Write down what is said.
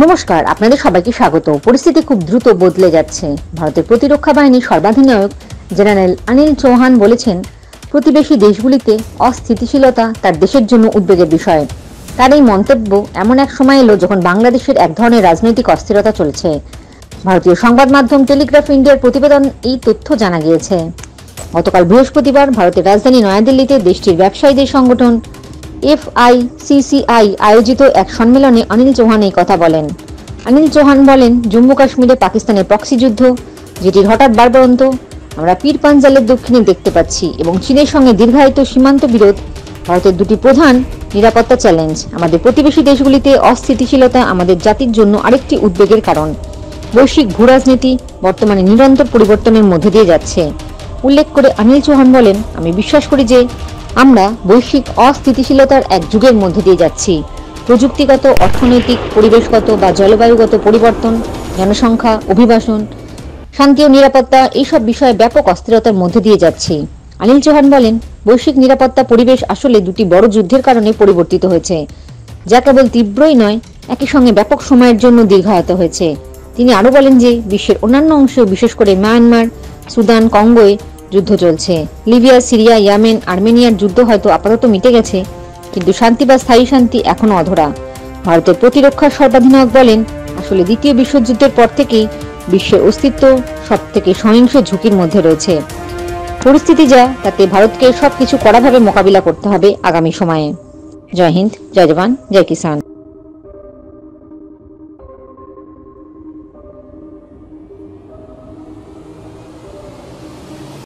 নমস্কার, আপনাদের সবাইকে স্বাগত। পরিস্থিতি খুব দ্রুত বদলে যাচ্ছে। ভারতের প্রতিরক্ষা বাহিনীর সর্বাধিনায়ক জেনারেল অনিল চৌহান বলেছেন, প্রতিবেশী দেশগুলিতে অস্থিতিশীলতা তার দেশের জন্য উদ্বেগের বিষয়। তার এই মন্তব্য এমন এক সময় এলো যখন বাংলাদেশের এক ধরনের রাজনৈতিক অস্থিরতা চলছে। ভারতীয় সংবাদ মাধ্যম টেলিগ্রাফ ইন্ডিয়ার প্রতিবেদন এই তথ্য জানা গিয়েছে। গতকাল বৃহস্পতিবার ভারতের রাজধানী নয়াদিল্লিতে দেশটির ব্যবসায়ীদের সংগঠন FICCI আয়োজিত এক সম্মেলনে অনিল চৌহান এই কথা বলেন। অনিল চৌহান বলেন, জম্মু কাশ্মীরে পাকিস্তানের প্রক্সি যুদ্ধ, যেটির হঠাৎ বাড়বাড়ন্ত আমরা পীর পাঞ্জালের দক্ষিণে দেখতে পাচ্ছি, এবং চীনের সঙ্গে দীর্ঘায়িত সীমান্ত বিরোধ ভারতের দুটি প্রধান নিরাপত্তা চ্যালেঞ্জ। আমাদের প্রতিবেশী দেশগুলিতে অস্থিতিশীলতা আমাদের জাতির জন্য আরেকটি উদ্বেগের কারণ। বৈশ্বিক ভূরাজনীতি বর্তমানে নিরন্তর পরিবর্তনের মধ্যে দিয়ে যাচ্ছে। উল্লেখ করে অনিল চৌহান বলেন, আমি বিশ্বাস করি যে আমরা বৈশ্বিক অস্থিতিশীলতার এক যুগের মধ্যে দিয়ে যাচ্ছি। প্রযুক্তিগত, অর্থনৈতিক, পরিবেশগত বা জলবায়ুগত পরিবর্তন, জনসংখ্যা, অভিবাসন, শান্তি ও নিরাপত্তা এইসব বিষয়ে ব্যাপক অস্থিরতার মধ্যে দিয়ে যাচ্ছি। অনিল চৌহান বলেন, বৈশ্বিক নিরাপত্তা পরিবেশ আসলে দুটি বড় যুদ্ধের কারণে পরিবর্তিত হয়েছে, যা কেবল তীব্রই নয়, একই সঙ্গে ব্যাপক সময়ের জন্য দীর্ঘায়িত হয়েছে। তিনি আরও বলেন যে বিশ্বের অন্যান্য অংশেও, বিশেষ করে মায়ানমার, সুদান, কঙ্গোয় যুদ্ধ চলছে। লিবিয়া, সিরিয়া, ইয়েমেন, আর্মেনিয়ার যুদ্ধ হয়তো আপাতত মিটে গেছে, কিন্তু শান্তি বা স্থায়ী শান্তি এখনো অধরা। ভারতের প্রতিরক্ষা সর্বাধিনায়ক বলেন, আসলে দ্বিতীয় বিশ্বযুদ্ধের পর থেকেই বিশ্বের অস্তিত্ব সব থেকে সহিংস ঝুঁকির মধ্যে রয়েছে। পরিস্থিতি যা, তাতে ভারতকে সবকিছু কড়াভাবে মোকাবিলা করতে হবে আগামী সময়ে। জয় হিন্দ, জয় জওয়ান, জয় কিষান।